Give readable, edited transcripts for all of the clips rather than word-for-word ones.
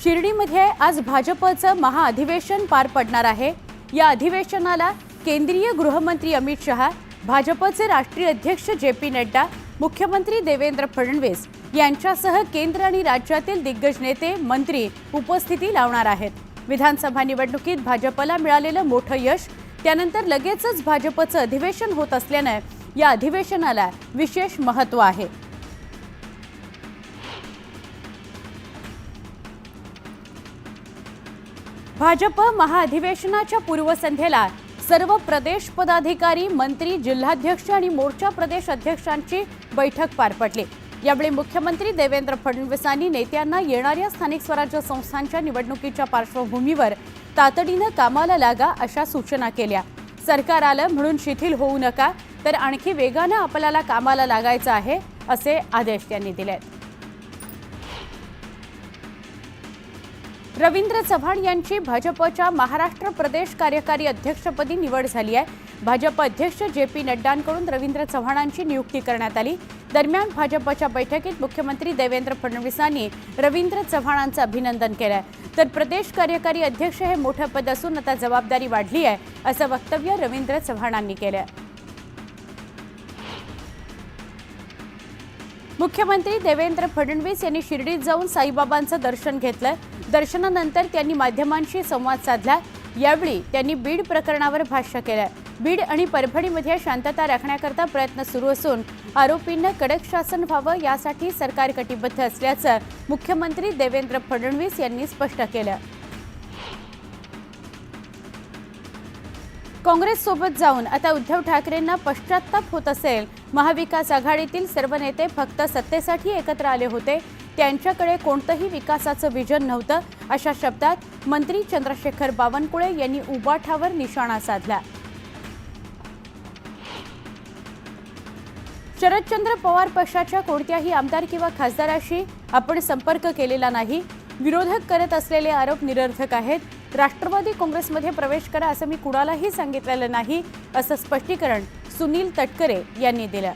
शिर्डीमध्ये आज भाजपचं महाअधिवेशन पार पडणार आहे। या अधिवेशनाला केंद्रीय गृहमंत्री अमित शहा, भाजपचे राष्ट्रीय अध्यक्ष जे.पी. नड्डा, मुख्यमंत्री देवेंद्र फडणवीस यांच्यासह केंद्र आणि राज्यातील दिग्गज नेते मंत्री उपस्थिती लावणार आहेत। विधानसभा निवडणुकीत भाजपला मिळालेलं मोठं यश त्यानंतर लगेचच भाजपचं अधिवेशन होत असल्याने या अधिवेशनाला विशेष महत्त्व आहे। भाजप महाअधिवेशनाच्या पूर्वसंध्येला सर्व प्रदेश पदाधिकारी, मंत्री, जिल्हाध्यक्ष आणि मोर्चा प्रदेश अध्यक्षांची बैठक पार पडली। यावेळी मुख्यमंत्री देवेंद्र फडणवीसांनी नेत्यांना येणाऱ्या स्थानिक स्वराज्य संस्थांच्या निवडणुकीच्या पार्श्वभूमीवर तातडीने कामाला लागा अशा सूचना केल्या। सरकार आलं म्हणून शिथिल होऊ नका, तर आणखी वेगाने आपल्याला कामाला लागायचं आहे असे आदेश त्यांनी दिले। रवींद्र चव्हाण यांची भाजपच्या महाराष्ट्र प्रदेश कार्यकारी अध्यक्षपदी निवड झाली आहे। भाजप अध्यक्ष जे.पी. नड्डांकडून रवींद्र चव्हाणांची नियुक्ती करण्यात आली। दरम्यान भाजपच्या बैठकीत मुख्यमंत्री देवेंद्र फडणवीसांनी रवींद्र चव्हाणांचं अभिनंदन केलं। तर प्रदेश कार्यकारी अध्यक्ष हे मोठे पद असून आता जबाबदारी वाढली आहे असं वक्तव्य रवींद्र चव्हाणांनी केलं। मुख्यमंत्री देवेंद्र फडणवीस यांनी शिर्डीत जाऊन साईबाबांचं दर्शन घेतलं। दर्शनानंतर त्यांनी माध्यमांशी संवाद साधला। यावेळी त्यांनी बीड प्रकरणावर भाष्य केलं। बीड आणि परभणीमध्ये शांतता राखण्याकरता प्रयत्न सुरू असून आरोपींना कडक शासन व्हावं यासाठी सरकार कटिबद्ध असल्याचं मुख्यमंत्री देवेंद्र फडणवीस यांनी स्पष्ट केलं। काँग्रेस सोबत जाऊन आता उद्धव ठाकरेंना पश्चात्ताप होत असेल। महाविकास आघाडीतील सर्व नेते फक्त सत्तेसाठी एकत्र आले होते, त्यांच्याकडे कोणतंही विकासाचं विजन नव्हतं अशा शब्दात मंत्री चंद्रशेखर बावनकुळे यांनी उबाठावर निशाणा साधला। शरदचंद्र पवार पक्षाच्या कोणत्याही आमदार किंवा खासदाराशी आपण संपर्क केलेला नाही। विरोधक करत असलेले आरोप निरर्थक आहेत। राष्ट्रवादी काँग्रेसमध्ये प्रवेश करा असं मी कुणालाही सांगितलेलं नाही असं स्पष्टीकरण सुनील तटकरे यांनी दिलं।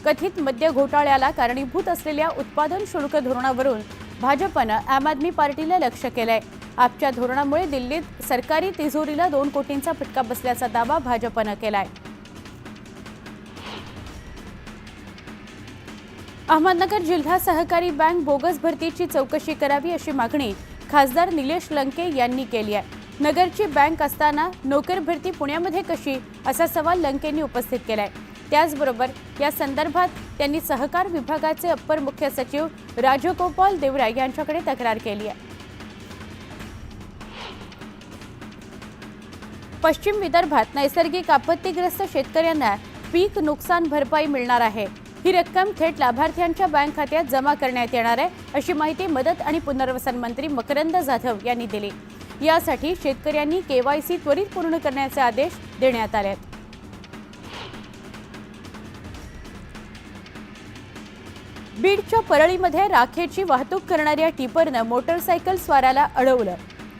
कथित मद्य घोटाळ्याला कारणीभूत असलेल्या उत्पादन शुल्क धोरणावरून भाजपनं आम आदमी पार्टीला लक्ष्य केलंय। आपच्या धोरणामुळे दिल्लीत सरकारी तिजोरीला 2 कोटींचा फटका बसल्याचा दावा भाजपनं केलाय। अहमदनगर जिल्हा सहकारी बँक बोगस भरतीची चौकशी करावी अशी मागणी खासदार निलेश लंके यांनी केली आहे। नगरची बँक असताना नोकर भरती पुण्यामध्ये कशी असा सवाल लंकेंनी उपस्थित केलाय। त्याचबरोबर या संदर्भात त्यांनी सहकार विभागाचे अप्पर मुख्य सचिव राजगोपाल देवरा यांच्याकडे तक्रार केली आहे। पश्चिम विदर्भात नैसर्गिक आपत्तीग्रस्त शेतकऱ्यांना पीक नुकसान भरपाई मिळणार आहे। ही रक्कम थेट लाभार्थ्यांच्या बँक खात्यात जमा करण्यात येणार आहे अशी माहिती मदत आणि पुनर्वसन मंत्री मकरंद जाधव यांनी दिली। यासाठी शेतकऱ्यांनी केवायसी त्वरित पूर्ण करण्याचे आदेश देण्यात आले आहेत। बीडच्या परळीमध्ये राखेची वाहतूक करणाऱ्या टिपरनं मोटरसायकल स्वाराला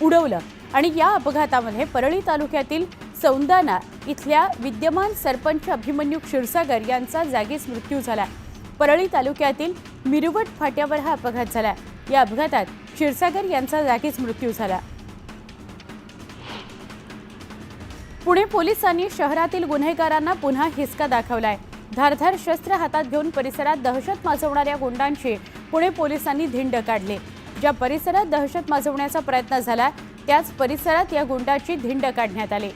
उडवलं आणि या अपघातामध्ये परळी तालुक्यातील सौंदाना इथल्या विद्यमान सरपंच अभिमन्यू क्षीरसागर यांचा जागीच मृत्यू झाला। परळी तालुक्यातील मिरवट फाट्यावर हा अपघात झाला। या अपघातात क्षीरसागर यांचा जागीच मृत्यू झाला। पुणे पोलिसांनी शहरातील गुन्हेगारांना पुन्हा हिसका दाखवलाय। धारधार शस्त्र हातात घेऊन परिसरात दहशत माजवणाऱ्या गुंडांची पुणे पोलिसांनी धिंड काढली। ज्या परिसरात दहशत माजवण्याचा प्रयत्न झाला त्याच परिसरात या गुंडाची धिंड काढण्यात आली।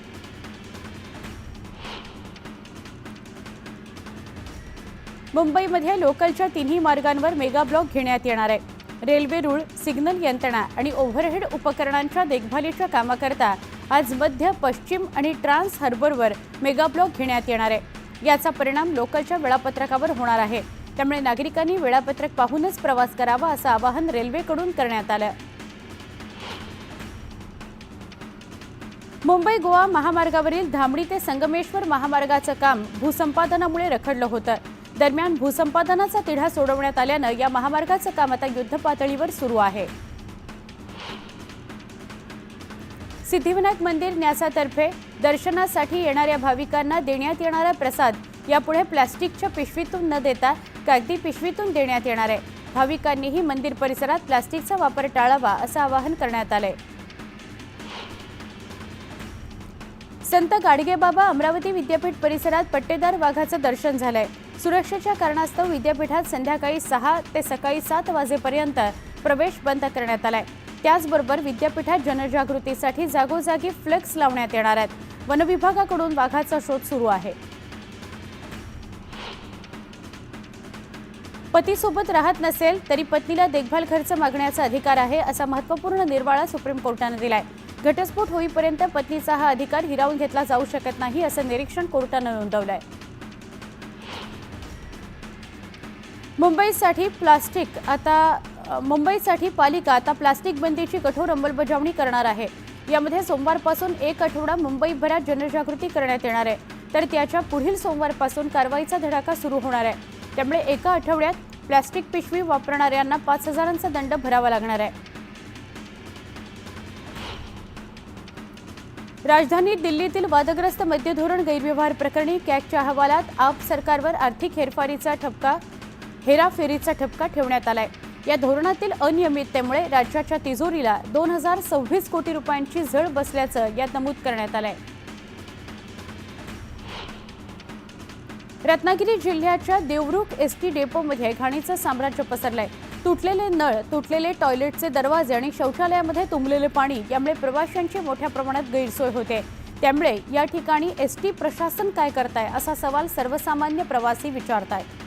मुंबईमध्ये लोकलच्या 3ही मार्गांवर मेगा ब्लॉक घेण्यात येणार आहे। रेल्वे रूळ, सिग्नल यंत्रणा आणि ओव्हरहेड उपकरणांच्या देखभालीच्या कामाकरता आज मध्य, पश्चिम आणि ट्रान्स हार्बरवर मेगा ब्लॉक घेण्यात येणार आहे। याचा परिणाम लोकलच्या वेळापत्रकावर होणार आहे। त्यामुळे नागरिकांनी वेळापत्रक पाहूनच प्रवास करावा असं आवाहन रेल्वेकडून करण्यात आलं। मुंबई गोवा महामार्गावरील धामणी ते संगमेश्वर महामार्गाचं काम भूसंपादनामुळे रखडलं होतं। दरम्यान भूसंपादनाचा तिढा सोडवण्यात आल्यानं या महामार्गाचं काम आता युद्धपातळीवर सुरू आहे। सिद्धिविनायक मंदिर न्यासातर्फे दर्शनासाठी येणाऱ्या भाविकांना देण्यात येणारा प्रसाद यापुढे प्लास्टिकच्या पिशवीतून न देता कागदी पिशवीतून देण्यात येणार आहे। भाविकांनीही मंदिर परिसरात प्लास्टिकचा वापर टाळावा असं आवाहन करण्यात आलंय। संत गाडगेबाबा अमरावती विद्यापीठ परिसरात पट्टेदार वाघाचं दर्शन झालंय। सुरक्षेच्या कारणास्तव विद्यापीठात संध्याकाळी 6 ते सकाळी 7 वाजेपर्यंत प्रवेश बंद करण्यात आलाय। त्याचबरोबर विद्यापीठात जनजागृतीसाठी जागोजागी फ्लेक्स लावण्यात येणार आहेत। वन विभागाकडून वाघाचा शोध सुरू आहे। पतीसोबत राहत नसेल तरी पत्नीला देखभाल खर्च मागण्याचा अधिकार आहे असा महत्त्वपूर्ण निर्वाळा सुप्रीम कोर्टाने दिलाय। घटस्फोट होईपर्यंत पत्नीचा हा अधिकार हिरावून घेतला जाऊ शकत नाही असं निरीक्षण कोर्टाने नोंदवलंय। मुंबईसाठी पालिका आता प्लास्टिक बंदीची कठोर अंमलबजावणी करणार आहे। यामध्ये सोमवारपासून 1 आठवडा मुंबईभरात जनजागृती करण्यात येणार आहे, तर त्याच्या पुढील सोमवारपासून कारवाईचा धडाका सुरू होणार आहे। त्यामुळे एका आठवड्यात प्लास्टिक पिशवी वापरणाऱ्यांना 5,000चा दंड भरावा लागणार आहे। राजधानी दिल्लीतील वादग्रस्त मद्य धोरण गैरव्यवहार प्रकरणी कॅगच्या अहवालात आप सरकारवर आर्थिक हेराफेरीचा ठपका ठेवण्यात आलाय। या धोरणातील अनियमिततेमुळे राज्याच्या तिजोरीला 2026 कोटी रुपयांची झळ बसल्याचं यात नमूद करण्यात आलंय। रत्नागिरी जिल्ह्याच्या देवरुख एसटी डेपोमध्ये घाणीचं साम्राज्य पसरलंय। तुटलेले नळ, तुटलेले टॉयलेटचे दरवाजे आणि शौचालयामध्ये तुंबलेले पाणी यामुळे प्रवाशांची मोठ्या प्रमाणात गैरसोय होते। त्यामुळे या ठिकाणी एसटी प्रशासन काय करताय असा सवाल सर्वसामान्य प्रवासी विचारतायत।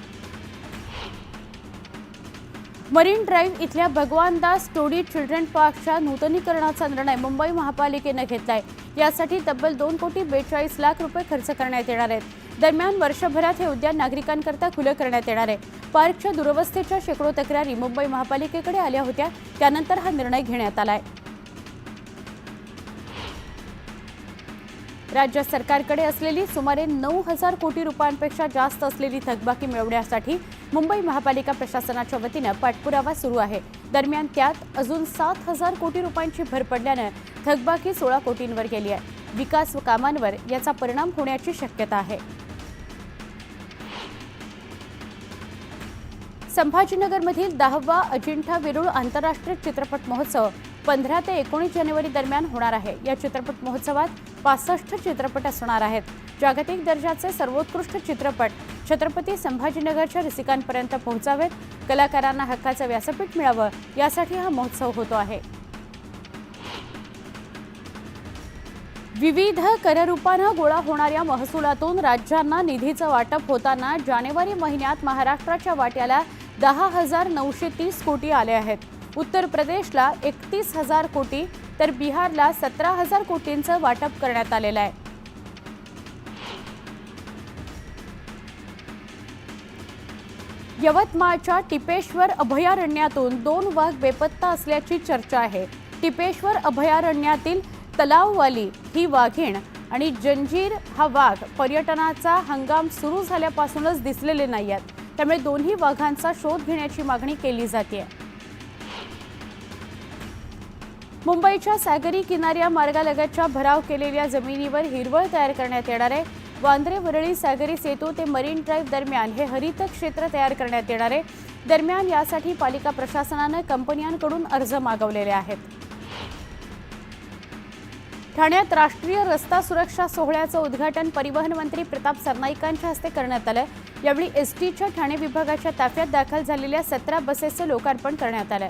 मरीन ड्राईव्ह इथल्या भगवानदास टोडी चिल्ड्रन पार्कच्या नूतनीकरणाचा निर्णय मुंबई महापालिकेने घेतलाय। यासाठी तब्बल 2,42,00,000 रुपये खर्च करण्यात येणार आहेत। दरम्यान वर्षभरात हे उद्यान नागरिकांकरता खुलं करण्यात येणार आहे। पार्कच्या दुरवस्थेच्या शेकडो तक्रारी मुंबई महापालिकेकडे आल्या होत्या, त्यानंतर हा निर्णय घेण्यात आलाय। राज्य सरकारकडे असलेली सुमारे 9,000 कोटी रुपयांपेक्षा जास्त असलेली थकबाकी मिळवण्यासाठी मुंबई महापालिका प्रशासनाच्या वतीने पाठपुरावा सुरू आहे। दरम्यान त्यात अजून 7,000 कोटी रुपयांची भर पडल्याने थकबाकी 16 कोटींवर गेली आहे। विकास कामांवर याचा परिणाम होण्याची शक्यता आहे। संभाजीनगरमधील 10वा अजिंठा वेरूळ आंतरराष्ट्रीय चित्रपट महोत्सव 15 ते 19 जानेवारी दरम्यान होणार आहे। या चित्रपट महोत्सवात 65 चित्रपट असणार आहेत। जागतिक दर्जाचे सर्वोत्कृष्ट चित्रपट छत्रपती संभाजीनगरच्या रसिकांपर्यंत पोहोचावेत, कलाकारांना हक्काचं व्यासपीठ मिळावं यासाठी हा महोत्सव होतो आहे। विविध कररूपानं गोळा होणाऱ्या महसुलातून राज्यांना निधीचं वाटप होताना जानेवारी महिन्यात महाराष्ट्राच्या वाट्याला 10,930 कोटी आले आहेत। उत्तर प्रदेशला 31,000 कोटी तर बिहारला 17,000 कोटींचं वाटप करण्यात आलेलं आहे। यवतमाळच्या टिपेश्वर अभयारण्यातून 2 वाघ बेपत्ता असल्याची चर्चा आहे। टिपेश्वर अभयारण्यातील तलाववाली ही वाघीण आणि जंजीर हा वाघ पर्यटनाचा हंगाम सुरू झाल्यापासूनच दिसलेले नाहीत, त्यामुळे दोन्ही वाघांचा शोध घेण्याची मागणी केली जाते। मुंबईच्या सागरी किनाऱ्या मार्गालगतच्या भराव केलेल्या जमिनीवर हिरवळ तयार करण्यात येणार आहे। वांद्रे वरळी सागरी सेतू ते मरीन ड्राईव्ह दरम्यान हे हरित क्षेत्र तयार करण्यात येणार आहे। दरम्यान यासाठी पालिका प्रशासनाने कंपन्यांकडून अर्ज मागवलेले आहेत। ठाण्यात राष्ट्रीय रस्ता सुरक्षा सोहळ्याचं उद्घाटन परिवहन मंत्री प्रताप सरनाईकांच्या हस्ते करण्यात आलं। यावेळी एसटीच्या ठाणे विभागाच्या ताफ्यात दाखल झालेल्या 17 बसेसचं लोकार्पण करण्यात आलं।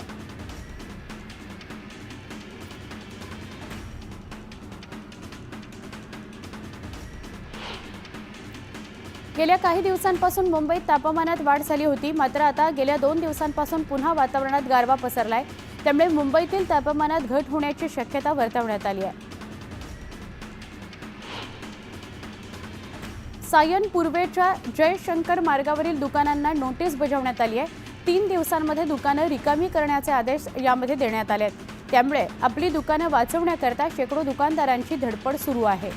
गेल्या काही दिवसांपासून मुंबईत तापमानात वाढ झाली होती, मात्र आता गेल्या 2 दिवसांपासून पुन्हा वातावरणात गारवा पसरलाय। त्यामुळे मुंबईतील तापमानात घट होण्याची शक्यता वर्तवण्यात आली आहे। सायन पूर्वेच्या जयशंकर मार्गावरील दुकानांना नोटीस बजावण्यात आली आहे। 3 दिवसांमध्ये दुकानं रिकामी करण्याचे आदेश यामध्ये देण्यात आले आहेत। त्यामुळे आपली दुकानं वाचवण्याकरता शेकडो दुकानदारांची धडपड सुरू आहे।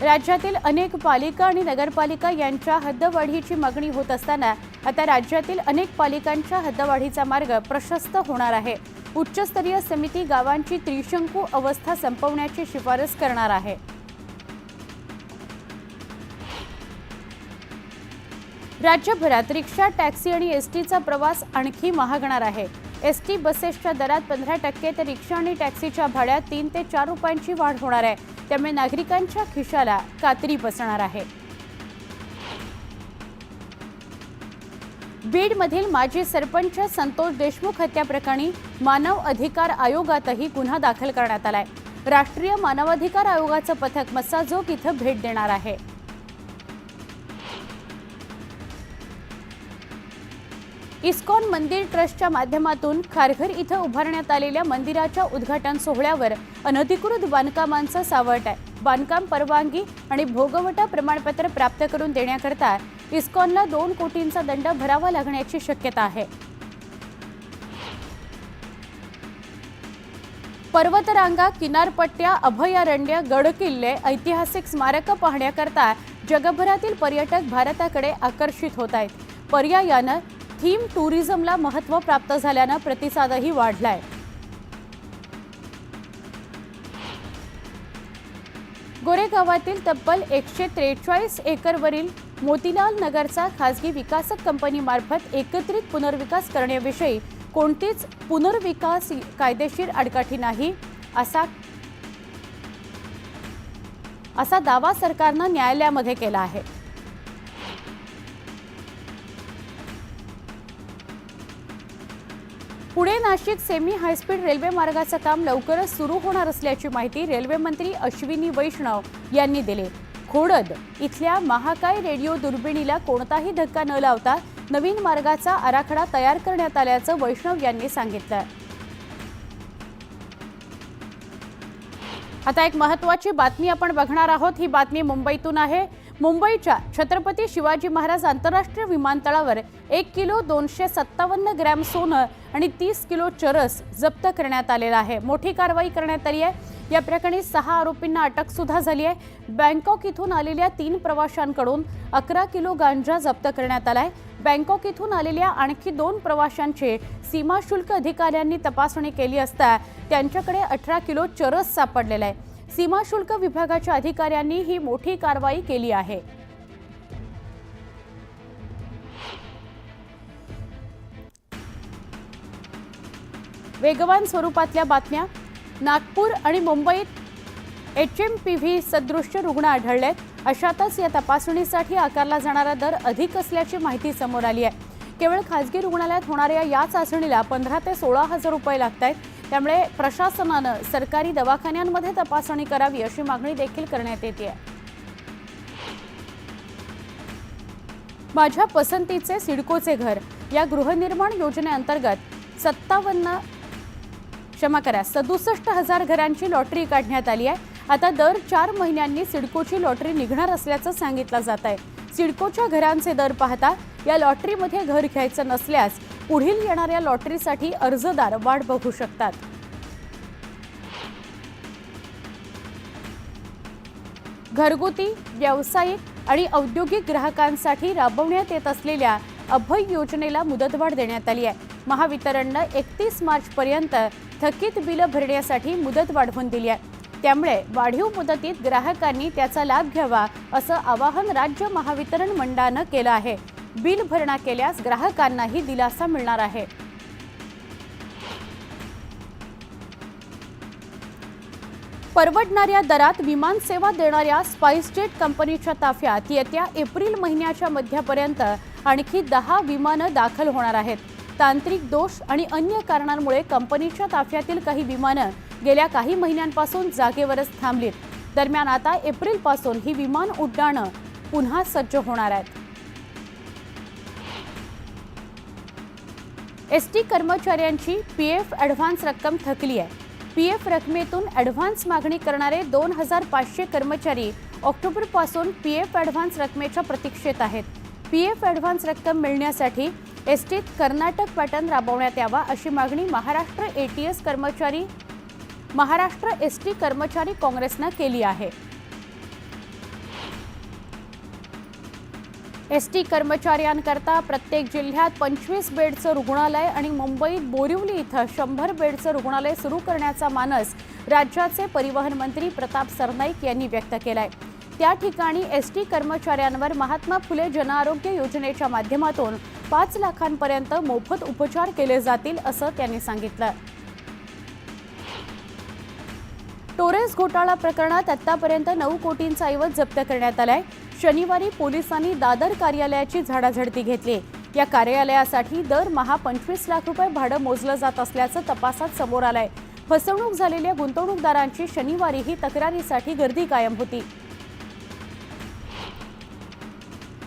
राज्यातील अनेक पालिका आणि नगरपालिका यांच्या हद्दवाढीची मागणी होत असताना आता राज्यातील अनेक पालिकांच्या हद्दवाढीचा मार्ग प्रशस्त होणार आहे। उच्चस्तरीय समिती गावांची त्रिशंकू अवस्था संपवण्याची शिफारस करणार आहे। राज्यभरात रिक्षा, टॅक्सी आणि एसटीचा प्रवास आणखी महागणार आहे. एसटी बसेसच्या दरात 15% तर रिक्षा आणि टॅक्सीच्या भाड्यात 3 ते 4 रुपयांची वाढ होणार आहे. त्यामुळे नागरिकांच्या खिशाला कात्री बसणार आहे. बीडमधील माजी सरपंच संतोष देशमुख हत्या प्रकरणी मानव अधिकार आयोगातही गुन्हा दाखल करण्यात आलाय. राष्ट्रीय मानवाधिकार आयोगाचं पथक मस्साजोग इथं भेट देणार आहे. इस्कॉन मंदिर ट्रस्टच्या माध्यमातून खारघर इथं उभारण्यात आलेल्या मंदिराच्या उद्घाटन सोहळ्यावर अनधिकृत बांधकामांचं सावट आहे. बांधकाम परवानगी आणि भोगवटा प्रमाणपत्र प्राप्त करून देण्याकरता इस्कॉनला 2 कोटींचा दंड भरावा लागण्याची शक्यता आहे. पर्वतरांगा, किनारपट्ट्या, अभयारण्य, गडकिल्ले, ऐतिहासिक स्मारकं पाहण्याकरता जगभरातील पर्यटक भारताकडे आकर्षित होत आहेत. पर्यायानं थीम टुरिझमला महत्त्व प्राप्त झाल्यानं प्रतिसादही वाढलाय. गोरेगावातील तब्बल 143 एकरवरील मोतीलाल नगरचा खासगी विकासक कंपनीमार्फत एकत्रित पुनर्विकास करण्याविषयी कोणतीच पुनर्विकास कायदेशीर आडकाठी नाही असा दावा सरकारनं न्यायालयामध्ये केला आहे. Pune Nashik semi high speed railway मार्गाचं काम लवकरच सुरू होणार असल्याची माहिती रेल्वे मंत्री अश्विनी वैष्णव यांनी दिली. खोडद इथल्या महाकाय रेडिओ दुर्बिणीला कोणताही धक्का न लावता नवीन मार्गाचा आराखडा तयार करण्यात आल्याचं वैष्णव यांनी सांगितलं. आता एक महत्त्वाची बातमी आपण बघणार आहोत. ही बातमी मुंबईतून आहे. मुंबईच्या छत्रपती शिवाजी महाराज आंतरराष्ट्रीय विमानतळावर 1 किलो 257 ग्रॅम सोनं आणि 30 किलो चरस जप्त करण्यात आलेला आहे. मोठी कारवाई करण्यात आली आहे. या प्रकरणी 6 आरोपींना अटक सुद्धा झाली आहे. बँकॉक इथून आलेल्या 3 प्रवाशांकडून 11 किलो गांजा जप्त करण्यात आलाय. बँकॉक इथून आलेल्या आणखी 2 प्रवाशांची सीमा शुल्क अधिकाऱ्यांनी तपासणी केली असता त्यांच्याकडे 18 किलो चरस सापडलेला आहे. सीमा शुल्क विभागाच्या अधिकाऱ्यांनी ही मोठी कारवाई केली आहे. वेगवान स्वरूपातल्या बातम्या. नागपूर आणि मुंबईत HMPV सदृश्य रुग्ण आढळलेत. अशातच या तपासणीसाठी आकारला जाणारा दर अधिक असल्याची माहिती समोर आली आहे. केवळ खासगी रुग्णालयात होणाऱ्या या चाचणीला 15 ते 16,000 रुपये लागतात. त्यामुळे प्रशासनानं सरकारी दवाखान्यांमध्ये तपासणी करावी अशी मागणी देखील करण्यात येते. माझ्या पसंतीचे सिडकोचे घर या गृहनिर्माण योजनेअंतर्गत 67,000 घरांची लॉटरी काढण्यात आली आहे. आता दर 4 महिन्यांनी सिडकोची लॉटरी निघणार असल्याचं सांगितलं जात आहे. सिडकोच्या घरांचे दर पाहता या लॉटरीमध्ये घर घ्यायचं नसल्यास पुढील येणाऱ्या लॉटरीसाठी अर्जदार वाट बघू शकतात. घरगुती, व्यावसायिक आणि औद्योगिक ग्राहकांसाठी राबवण्यात येत असलेल्या अभय योजनेला मुदतवाढ देण्यात आली आहे. महावितरणनं 31 मार्चपर्यंत थकीत बिलं भरण्यासाठी मुदत वाढवून दिली आहे. त्यामुळे वाढीव मुदतीत ग्राहकांनी त्याचा लाभ घ्यावा असं आवाहन राज्य महावितरण मंडळानं केलं आहे. बिल भरणा केल्यास ग्राहकांनाही दिलासा मिळणार आहे. परवडणाऱ्या दरात विमान सेवा देणाऱ्या स्पाइसजेट कंपनीच्या ताफ्यात येत्या एप्रिल महिन्याच्या मध्यापर्यंत आणखी 10 विमानं दाखल होणार आहेत. तांत्रिक दोष आणि अन्य कारणांमुळे कंपनीच्या ताफ्यातील काही विमानं गेल्या काही महिन्यांपासून जागेवरच थांबलीत. दरम्यान आता एप्रिलपासून ही विमान उड्डाणं पुन्हा सज्ज होणार आहेत. एसटी कर्मचाऱ्यांची PF ॲडव्हान्स रक्कम थकली आहे. PF रकमेतून ॲडव्हान्स मागणी करणारे 2,500 कर्मचारी ऑक्टोबरपासून PF ॲडव्हान्स रकमेच्या प्रतीक्षेत आहेत. PF ॲडव्हान्स रक्कम मिळण्यासाठी एसटीत कर्नाटक पॅटर्न राबवण्यात यावा अशी मागणी महाराष्ट्र एसटी कर्मचारी काँग्रेसनं केली आहे. एसटी कर्मचाऱ्यांकरता प्रत्येक जिल्ह्यात 25 बेडचं रुग्णालय आणि मुंबईत बोरिवली इथं 100 बेडचं रुग्णालय सुरू करण्याचा मानस राज्याचे परिवहन मंत्री प्रताप सरनाईक यांनी व्यक्त केलाय. त्या ठिकाणी एसटी कर्मचाऱ्यांवर महात्मा फुले जनआरोग्य योजनेच्या माध्यमातून 5 लाखांपर्यंत मोफत उपचार केले जातील असं त्यांनी सांगितलं। टोरेस घोटाळा प्रकरणात आतापर्यंत 9 कोटींचा ऐवज जप्त करण्यात आलाय। शनिवारी पोलिसांनी दादर कार्यालयाची झाडाझडती घेतली। या कार्यालयासाठी दरमहा 25 लाख रुपये भाडं मोजलं जात असल्याचं तपासात समोर आलंय। फसवणूक झालेल्या गुंतवणूकदारांची शनिवारीही तक्रारीसाठी गर्दी कायम होती।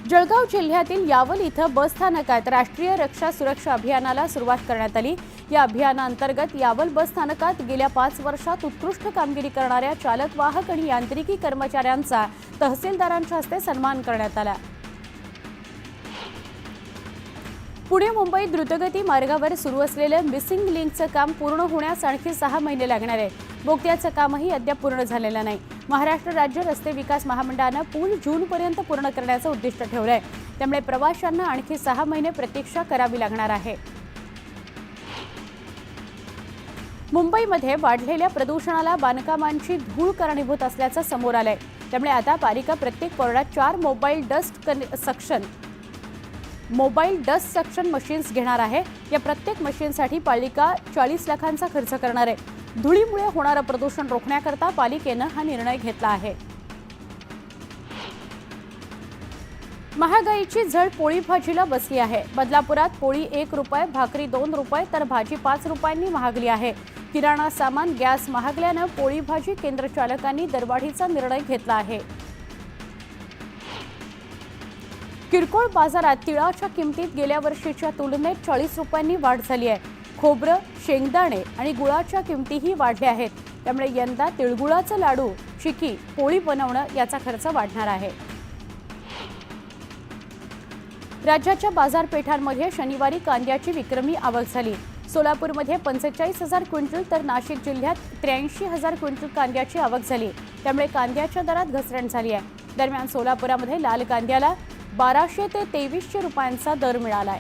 जळगाव जिल्ह्यातील यावल इथं बस स्थानकात राष्ट्रीय रक्षा सुरक्षा अभियानाला सुरुवात करण्यात आली। या अभियानांतर्गत यावल बस स्थानकात गेल्या 5 वर्षात उत्कृष्ट कामगिरी करणाऱ्या चालक वाहक आणि यांत्रिकी कर्मचाऱ्यांचा तहसीलदारांच्या हस्ते सन्मान करण्यात आला। पुणे मुंबई द्रुतगती मार्गावर सुरू असलेलं मिसिंग लिंकचं काम पूर्ण होण्यास आणखी 6 महिने लागणार आहे। बोगद्याचं कामही अद्याप पूर्ण झालेलं नाही। महाराष्ट्र राज्य रस्ते विकास महामंडळानं पूल जूनपर्यंत पूर्ण करण्याचं उद्दिष्ट ठेवलंय। त्यामुळे प्रवाशांना आणखी 6 महिने प्रतीक्षा करावी लागणार आहे। मुंबईमध्ये वाढलेल्या प्रदूषणाला बांधकामांची धूळ कारणीभूत असल्याचं समोर आलंय। त्यामुळे आता पालिका प्रत्येक वॉर्डात 4 मोबाईल डस्ट सक्शन मशीन्स घेणार आहे। या प्रत्येक मशीनसाठी पालिका 40 लाखांचा खर्च करणार आहे। धुळीमुळे होणारं प्रदूषण रोखण्याकरता पालिकेनं हा निर्णय घेतला आहे। महागाईची झळ पोळी भाजीला बसली आहे। बदलापुरात पोळी 1 रुपये, भाकरी 2 रुपये तर भाजी 5 रुपयांनी महागली आहे। किराणा सामान, गॅस महागल्यानं पोळी भाजी केंद्र चालकांनी दरवाढीचा निर्णय घेतला आहे। किरकोळ बाजारात तिळाच्या किमतीत गेल्या वर्षीच्या तुलनेत 40 रुपयांनी वाढ झाली आहे। खोबरं, शेंगदाणे आणि गुळाच्या किमतीही वाढल्या आहेत। त्यामुळे यंदा तिळगुळाचं लाडू, चिकी, पोळी बनवणं याचा खर्च वाढणार आहे। राज्याच्या बाजारपेठांमध्ये शनिवारी कांद्याची विक्रमी आवक झाली। सोलापूरमध्ये 45,000 क्विंटल तर नाशिक जिल्ह्यात 83,000 क्विंटल कांद्याची आवक झाली। त्यामुळे कांद्याच्या दरात घसरण झाली आहे। दरम्यान सोलापुरामध्ये लाल कांद्याला 1200 ते 2300 रुपयांचा दर मिळालाय।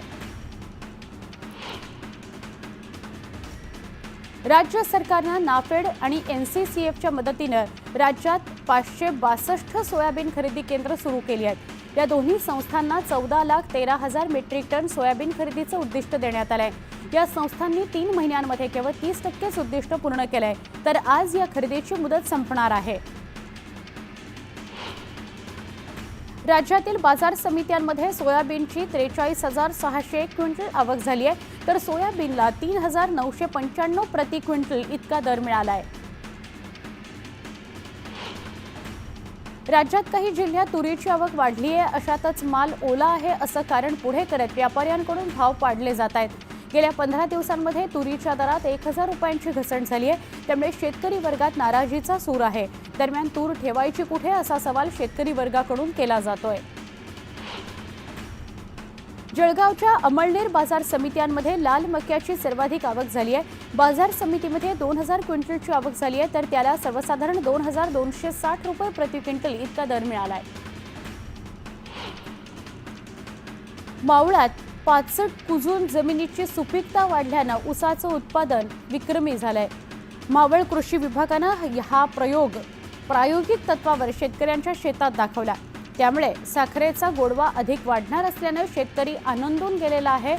राज्य सरकारनं नाफेड आणि NCCFच्या मदतीनं राज्यात 562 सोयाबीन खरेदी केंद्र सुरू केली आहेत। या दोन्ही संस्थांना 14,13,000 मेट्रिक टन सोयाबीन खरेदीचं उद्दिष्ट देण्यात आलंय। या संस्थांनी 3 महिन्यांमध्ये केवळ 30% उद्दिष्ट पूर्ण केलंय, तर आज या खरेदीची मुदत संपणार आहे। राज्यातील बाजार समित्यांमध्ये सोयाबीनची 43,601 क्विंटल आवक झाली आहे, तर सोयाबीनला 3,995 प्रति क्विंटल इतका दर मिळाला आहे। राज्यात काही जिल्ह्यात तुरीची आवक वाढली आहे, अशातच माल ओला आहे असं कारण पुढे करत व्यापाऱ्यांकडून भाव पाडले जात आहेत। गेल्या 15 दिवसांमध्ये तुरीच्या दरात 1,000 रुपयांची घसरण झाली आहे। त्यामुळे शेतकरी वर्गात नाराजीचा सूर आहे। दरम्यान तूर ठेवायची कुठे असा सवाल शेतकरी वर्गाकडून केला जातोय। जळगावच्या अमळनेर बाजार समित्यांमध्ये लाल मक्याची सर्वाधिक आवक झाली आहे। बाजार समितीमध्ये 2000 क्विंटलची आवक झाली आहे, तर त्याला सर्वसाधारण 2260 रुपये प्रति क्विंटल इतका दर मिळाला आहे। मावळात 65 कुजून जमिनीची सुपीकता वाढल्यानं ऊसाचं उत्पादन विक्रमी झालंय। मावळ कृषी विभागानं हा प्रयोग प्रायोगिक तत्वावर शेतकऱ्यांच्या शेतात दाखवला। त्यामुळे साखरेचा गोडवा अधिक वाढणार असल्यानं शेतकरी आनंदून गेलेला आहे।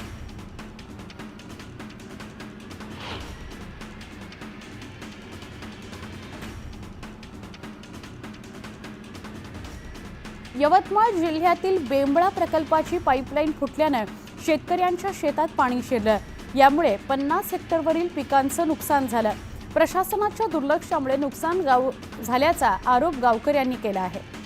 यवतमाळ जिल्ह्यातील बेंबळा प्रकल्पाची पाईपलाईन फुटल्यानं शेतकऱ्यांच्या शेतात पाणी शिरलं। यामुळे 50 हेक्टरवरील पिकांचं नुकसान झालं। प्रशासनाच्या दुर्लक्षामुळे नुकसान झाल्याचा आरोप गावकऱ्यांनी केला आहे।